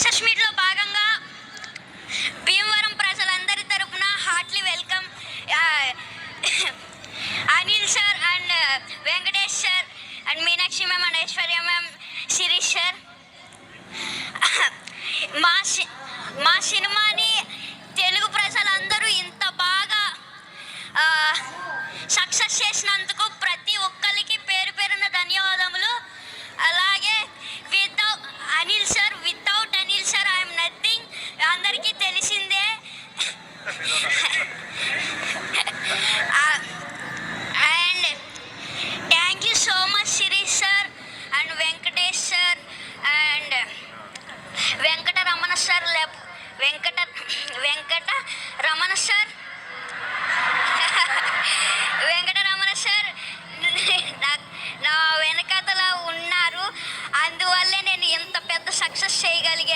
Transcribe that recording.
Success మీట్లో భాగంగా భీమవరం ప్రజలందరి తరపున heartly welcome Anil sir and Venkatesh sir and Meenakshi ma'am and Aishwarya ma'am, Sirish sir. మా సినిమాని తెలుగు ప్రజలందరూ ఇంత బాగా సక్సెస్ చేసినందుకు ప్రతి ఒక్కరికి పేరు పేరున ధన్యవాదములు. అలాగే without Anil sir I'm nothing, అందరికీ తెలిసిందే. And thank you so much Sirish sir and Venkatesh sir and Venkataramana sir Venkataramana sir నా వెనకతల ఉన్నారు. అందువల్లే నేను ఇంత పెద్ద సక్సెస్ చేయగలిగాను.